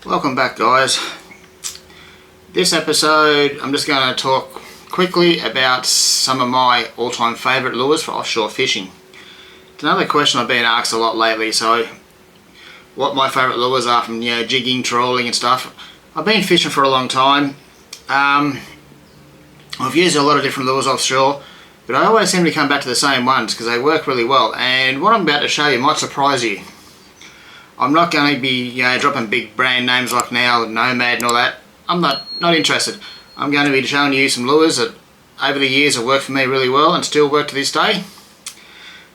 Welcome back, guys. This episode I'm just going to talk quickly about some of my all-time favourite lures for offshore fishing. It's another question I've been asked a lot lately, so what my favourite lures are from jigging, trawling and stuff. I've been fishing for a long time. I've used a lot of different lures offshore, but I always seem to come back to the same ones because they work really well, and what I'm about to show you might surprise you. I'm not going to be dropping big brand names like now, Nomad and all that. I'm not interested. I'm going to be showing you some lures that over the years have worked for me really well and still work to this day.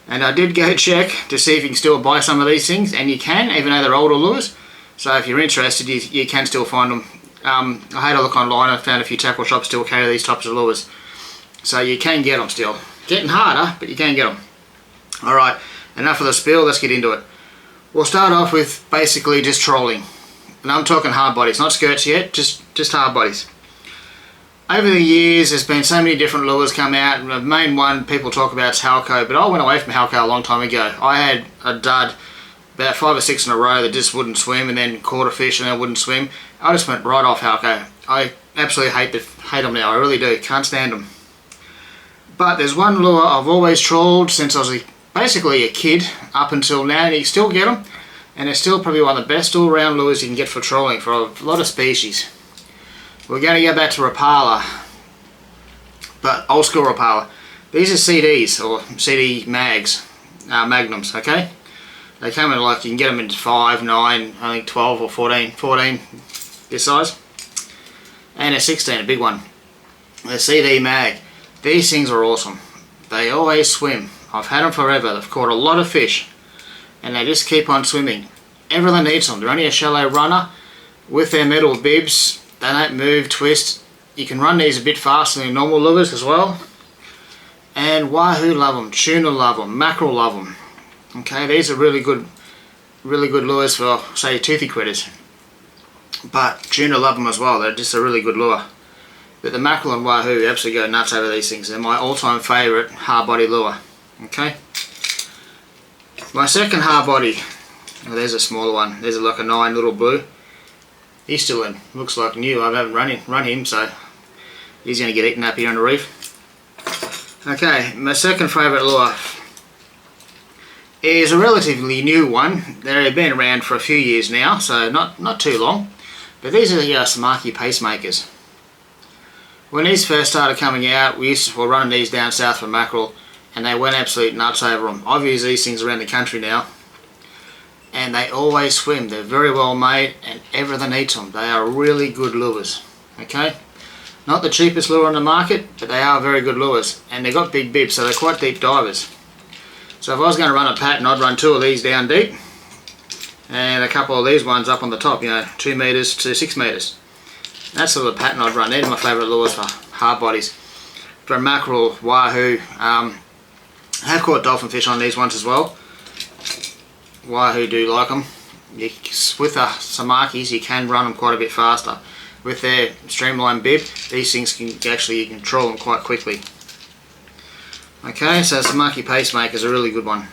And I did go check to see if you can still buy some of these things, and you can, even though they're older lures. So if you're interested, you can still find them. I had a look online and found a few tackle shops still carry these types of lures. So you can get them still. Getting harder, but you can get them. Alright, enough of the spiel, let's get into it. We'll start off with basically just trolling. And I'm talking hard bodies, not skirts yet, just hard bodies. Over the years there's been so many different lures come out, and the main one people talk about is Halco, but I went away from Halco a long time ago. I had a dud, about 5 or 6 in a row that just wouldn't swim, and then caught a fish and then wouldn't swim. I just went right off Halco. I absolutely hate them now, I really do, can't stand them. But there's one lure I've always trawled since I was basically a kid up until now, and you can still get them, and it's still probably one of the best all-round lures you can get for trolling for a lot of species. We're going to go back to Rapala, but old school Rapala. These are CDs, or CD mags, magnums, okay? They come in like, you can get them in 5, 9, I think 12 or 14 this size, and a 16, a big one. A CD mag. These things are awesome. They always swim. I've had them forever. They've caught a lot of fish and they just keep on swimming. Everyone needs them. They're only a shallow runner with their metal bibs. They don't move, twist. You can run these a bit faster than normal lures as well. And wahoo love them, tuna love them, mackerel love them. Okay, these are really good lures for, say, toothy critters. But tuna love them as well. They're just a really good lure. But the mackerel and wahoo absolutely go nuts over these things. They're my all-time favourite hard body lure. Okay. My second hard body. Oh, there's a smaller one. There's like a 9 little blue. He's still in. Looks like new. I haven't run him, so he's going to get eaten up here on the reef. Okay, my second favourite lure is a relatively new one. They've been around for a few years now, so not too long. But these are the Samaki pacemakers. When these first started coming out, we were running these down south for mackerel, and they went absolute nuts over them. I've used these things around the country now, and they always swim. They're very well made, and everything eats them. They are really good lures. Okay, not the cheapest lure on the market, but they are very good lures, and they've got big bibs, so they're quite deep divers. So if I was going to run a pattern, I'd run 2 of these down deep, and a couple of these ones up on the top, 2 metres to 6 metres. That's sort of the pattern I'd run. They're my favourite lures for hard bodies. For mackerel, wahoo, I have caught dolphin fish on these ones as well. Wahoo do like them. With the Samakis you can run them quite a bit faster. With their streamlined bib, these things can actually, you can troll them quite quickly. Okay, so Samaki pacemaker is a really good one.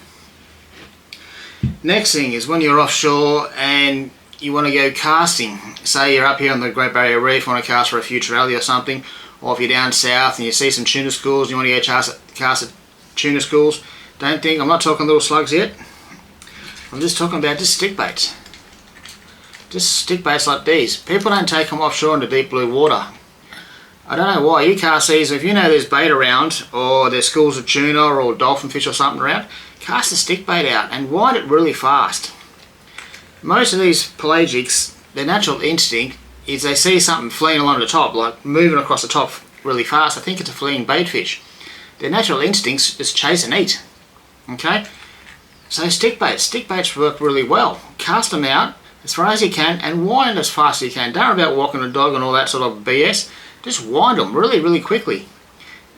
Next thing is when you're offshore and you want to go casting. Say you're up here on the Great Barrier Reef, want to cast for a future rally or something, or if you're down south and you see some tuna schools, you want to go cast at tuna schools. Don't think, I'm not talking little slugs yet. I'm just talking about just stick baits. Just stick baits like these. People don't take them offshore into deep blue water. I don't know why. You cast these, if you know there's bait around, or there's schools of tuna or dolphin fish or something around, cast the stick bait out and wind it really fast. Most of these pelagics, their natural instinct is they see something fleeing along the top, like moving across the top really fast. I think it's a fleeing bait fish. Their natural instincts is chase and eat. Okay? So stick baits work really well. Cast them out as far as you can and wind as fast as you can. Don't worry about walking a dog and all that sort of BS. Just wind them really quickly.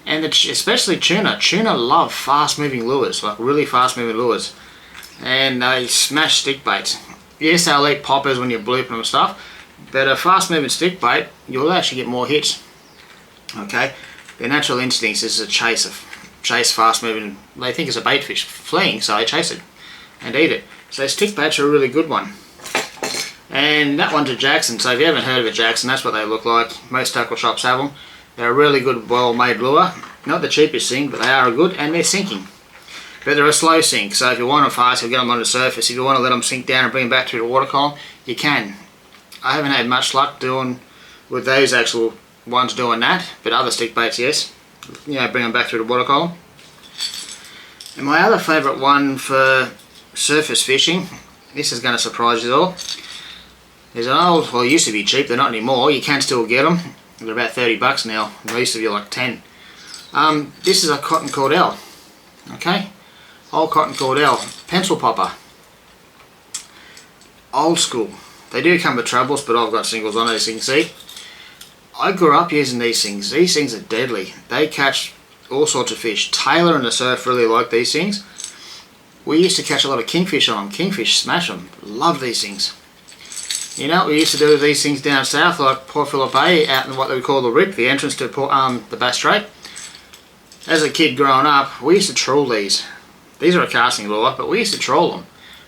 And especially tuna. Tuna love fast moving lures, like really fast moving lures. And they smash stick baits. Yes, they'll eat poppers when you're blooping them and stuff, but a fast moving stick bait, you'll actually get more hits. Okay, their natural instincts is to chase fast moving. They think it's a bait fish fleeing, so they chase it and eat it. So stick baits are a really good one. And that one's a Jackson, so if you haven't heard of a Jackson, that's what they look like. Most tackle shops have them. They're a really good, well-made lure. Not the cheapest thing, but they are good, and they're sinking. But they're a slow sink, so if you want them fast, you'll get them on the surface. If you want to let them sink down and bring them back to the water column, you can. I haven't had much luck doing with those actual ones doing that, but other stick baits, yes. You know, bring them back through the water column. And my other favourite one for surface fishing, this is going to surprise you all. There's an old, well, it used to be cheap, they're not anymore. You can still get them. They're about 30 bucks now. They used to be like 10. This is a cotton cordell. Okay, old cotton cordell, pencil popper. Old school. They do come with trebles, but I've got singles on it, as you can see. I grew up using these things. These things are deadly. They catch all sorts of fish. Taylor and the surf really like these things. We used to catch a lot of kingfish on them. Kingfish smash them. Love these things. You know what we used to do with these things down south, like Port Phillip Bay, out in what they call the Rip, the entrance to the Bass Strait. As a kid growing up, we used to trawl these. These are a casting lure, but we used to trawl them.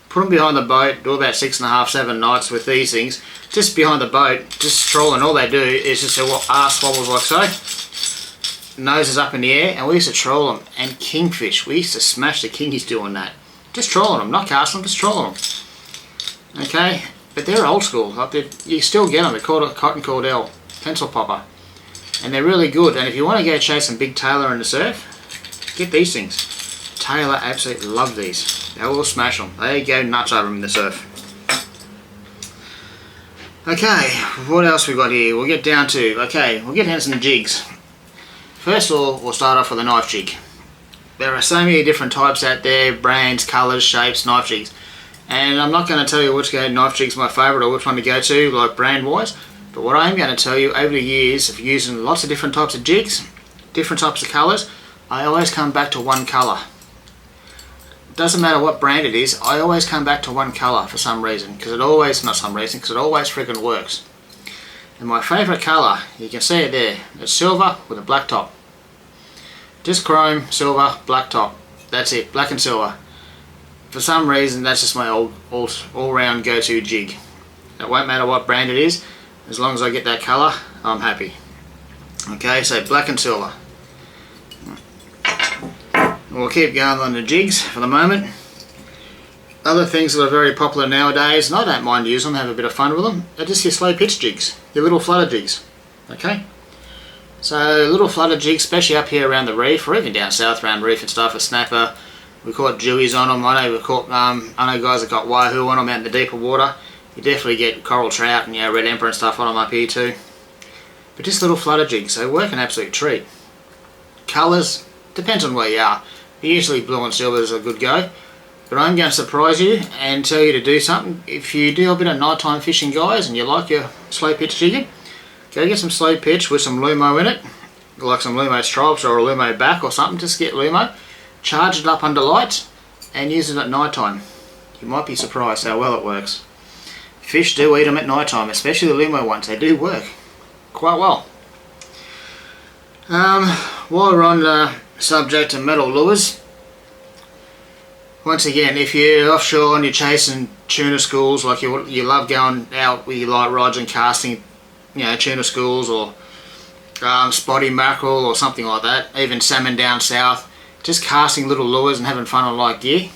Put them behind the boat, do about 6.5, 7 nights with these things, just behind the boat, just trolling. All they do is just their arse wobbles like so. Nose is up in the air, and we used to troll them. And kingfish, we used to smash the kingies doing that. Just trolling them, not casting them, just trolling them. Okay, but they're old school. Like you still get them. They're called a cotton cordell, pencil popper. And they're really good. And if you want to go chase some big Taylor in the surf, get these things. Taylor absolutely love these. They will smash them. They go nuts over them in the surf. Okay, what else we got here? We'll get down to, we'll get down to some jigs. First of all, we'll start off with a knife jig. There are so many different types out there, brands, colours, shapes, knife jigs. And I'm not going to tell you which knife jig's my favourite or which one to go to, like brand wise. But what I am going to tell you, over the years of using lots of different types of jigs, different types of colours, I always come back to one colour. Doesn't matter what brand it is, I always come back to one colour for some reason, because it always freaking works. And my favourite colour, you can see it there, it's silver with a black top. Just chrome, silver, black top. That's it, black and silver. For some reason, that's just my all-round go-to jig. It won't matter what brand it is, as long as I get that colour, I'm happy. Okay, so black and silver. We'll keep going on the jigs for the moment. Other things that are very popular nowadays, and I don't mind using them, have a bit of fun with them, are just your slow pitch jigs, your little flutter jigs. Okay? So little flutter jigs, especially up here around the reef, or even down south around the reef and stuff, a snapper. We caught jewies on them. I know guys that got wahoo on them out in the deeper water. You definitely get coral trout and red emperor and stuff on them up here too. But just little flutter jigs, they work an absolute treat. Colours, depends on where you are. Usually blue and silver is a good go. But I'm going to surprise you and tell you to do something. If you do a bit of nighttime fishing, guys, and you like your slow pitch jigging, go get some slow pitch with some Lumo in it, like some Lumo stripes or a Lumo back or something. Just get Lumo, charge it up under lights, and use it at night time. You might be surprised how well it works. Fish do eat them at night time, especially the Lumo ones. They do work quite well. While we're on the subject of metal lures, once again, if you're offshore and you're chasing tuna schools, like you love going out with your light rods and casting, tuna schools or spotty mackerel or something like that, even salmon down south, just casting little lures and having fun on light gear.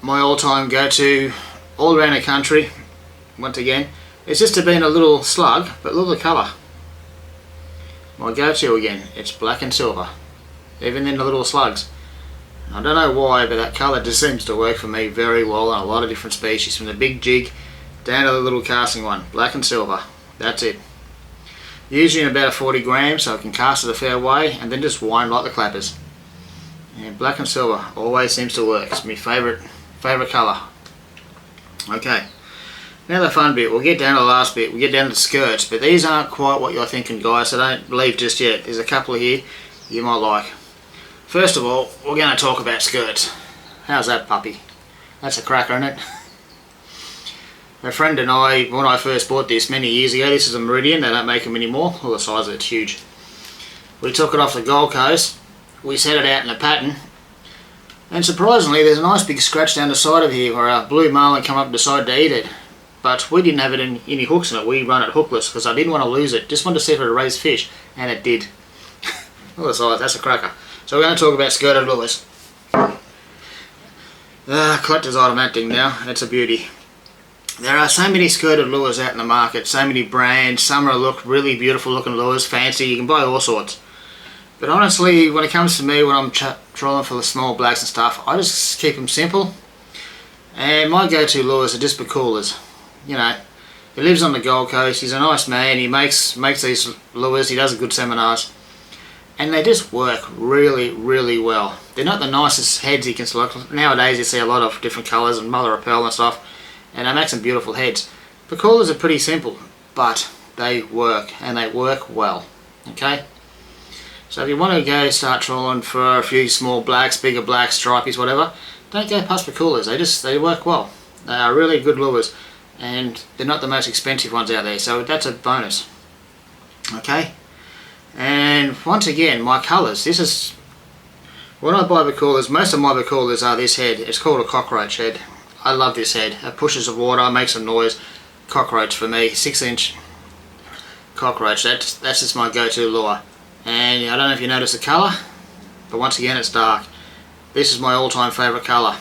My all-time go-to all around the country, once again, is just to be in a little slug, but look at the colour. My go-to again, it's black and silver, even in the little slugs. I don't know why, but that colour just seems to work for me very well on a lot of different species, from the big jig down to the little casting one. Black and silver, that's it. Usually in about 40 grams, so I can cast it a fair way and then just wind like the clappers. And black and silver always seems to work. It's my favourite colour. Okay, now the fun bit. We'll get down to the last bit. We'll get down to the skirts, but these aren't quite what you're thinking, guys, so don't leave just yet. There's a couple here you might like. First of all, we're going to talk about skirts. How's that, puppy? That's a cracker, isn't it? A friend and I, when I first bought this many years ago, this is a Meridian, they don't make them anymore. Well, the size of it's huge. We took it off the Gold Coast, we set it out in a pattern, and surprisingly there's a nice big scratch down the side of here where a blue marlin come up and decided to eat it. but we didn't have it in any hooks in it. We run it hookless because I didn't want to lose it. Just wanted to see if it would raise fish, and it did. Look at the size, that's a cracker. So we're going to talk about skirted lures. Collector's item, that thing now, it's a beauty. There are so many skirted lures out in the market, so many brands. Some are look really beautiful looking lures, fancy, you can buy all sorts. But honestly, when it comes to me, when I'm trolling for the small blacks and stuff, I just keep them simple. And my go-to lures are just coolers. You know, he lives on the Gold Coast, he's a nice man, he makes these lures, he does good seminars. And they just work really, really well. They're not the nicest heads you can select. Nowadays you see a lot of different colours and mother of pearl and stuff, and they make some beautiful heads. The coolers are pretty simple, but they work, and they work well. Okay? So if you want to go start trolling for a few small blacks, bigger blacks, stripies, whatever, don't go past the coolers. They work well. They are really good lures, and they're not the most expensive ones out there, so that's a bonus. Okay? And once again, my colours. This is when I buy coolers. Most of my coolers are this head. It's called a cockroach head. I love this head. It pushes the water, makes a noise. Cockroach for me, 6-inch cockroach. That's just my go-to lure. And I don't know if you notice the colour, but once again, it's dark. This is my all-time favourite colour.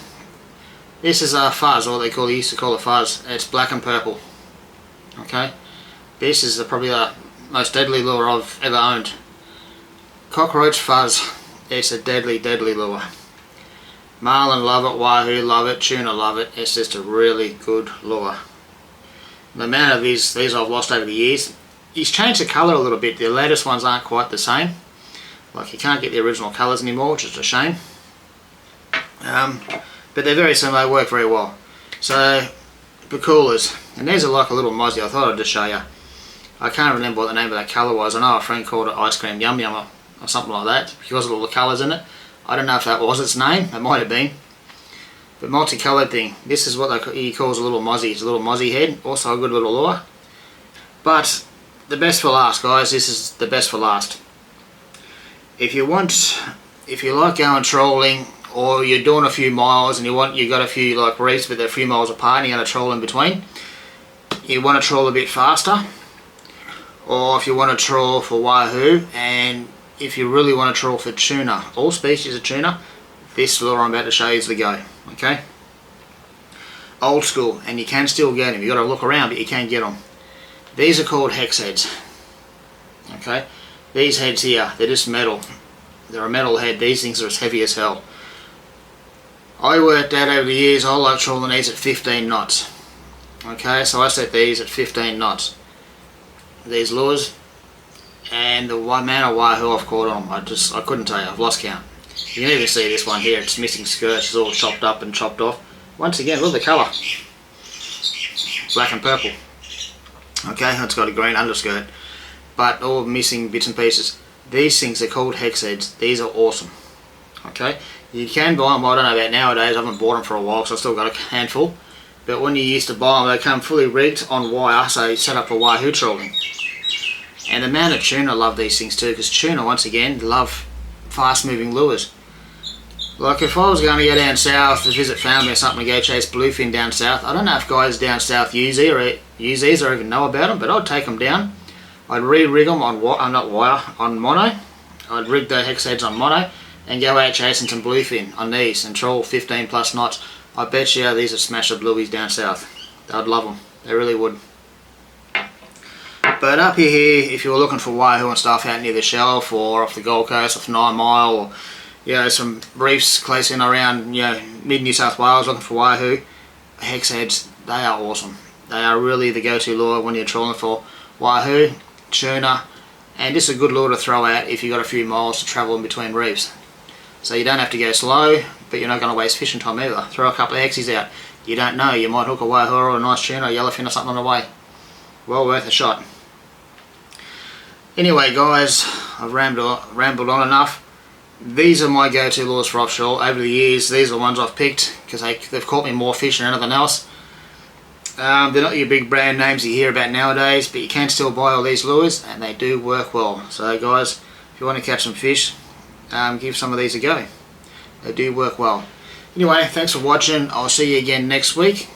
This is a fuzz, or they used to call it fuzz. It's black and purple. Okay, this is probably the most deadly lure I've ever owned. Cockroach fuzz. It's a deadly, deadly lure. Marlin love it, wahoo love it, tuna love it. It's just a really good lure. The amount of these I've lost over the years. He's changed the colour a little bit. The latest ones aren't quite the same. Like, you can't get the original colours anymore, which is a shame. But they're very similar, they work very well. So, the coolers. And there's like a little mozzie. I thought I'd just show you. I can't remember what the name of that colour was. I know a friend called it Ice Cream Yum Yum or something like that, because of all the colours in it. I don't know if that was its name, it might have been. But multicoloured thing. This is what he calls a little mozzie. It's a little mozzie head, also a good little lure. But the best for last, guys. This is the best for last. If you like going trolling, or you're doing a few miles and you got a few like reefs but they're a few miles apart and you got to troll in between, you want to troll a bit faster. Or if you want to troll for wahoo, and if you really want to troll for tuna, all species of tuna, this lure I'm about to show you is the go. Okay? Old school, and you can still get them. You've got to look around, but you can get them. These are called hex heads. Okay? These heads here, they're just metal. They're a metal head. These things are as heavy as hell. I worked out over the years, I like trolling these at 15 knots. Okay, so I set these at 15 knots. These lures, and the amount of wahoo I've caught on them, I couldn't tell you. I've lost count. You can even see this one here. It's missing skirts. It's all chopped up and chopped off. Once again, look at the colour, black and purple. Okay, it's got a green underskirt, but all missing bits and pieces. These things are called hex heads. These are awesome. Okay, you can buy them. I don't know about nowadays. I haven't bought them for a while, so I've still got a handful. But when you used to buy them, they come fully rigged on wire, so you set up for wahoo trolling. And the amount of tuna love these things too, because tuna, once again, love fast moving lures. Like if I was going to go down south to visit family or something, to go chase bluefin down south, I don't know if guys down south use these or even know about them, but I'd take them down. I'd re-rig them on on mono. I'd rig the hex heads on mono and go out chasing some bluefin on these and troll 15 plus knots. I bet you these would smash the blueies down south. They'd love them. They really would. But up here, if you were looking for wahoo and stuff out near the shelf or off the Gold Coast, off 9 Mile, or some reefs close in around mid New South Wales looking for wahoo, hex heads, they are awesome. They are really the go-to lure when you're trolling for wahoo, tuna, and just a good lure to throw out if you've got a few miles to travel in between reefs. So you don't have to go slow, but you're not going to waste fishing time either. Throw a couple of hexies out. You don't know, you might hook a wahoo or a nice tuna or yellowfin or something on the way. Well worth a shot. Anyway guys, I've rambled on enough. These are my go-to lures for offshore. Over the years, these are the ones I've picked because they've caught me more fish than anything else. They're not your big brand names you hear about nowadays, but you can still buy all these lures and they do work well. So guys, if you want to catch some fish, give some of these a go. They do work well. Anyway, thanks for watching. I'll see you again next week.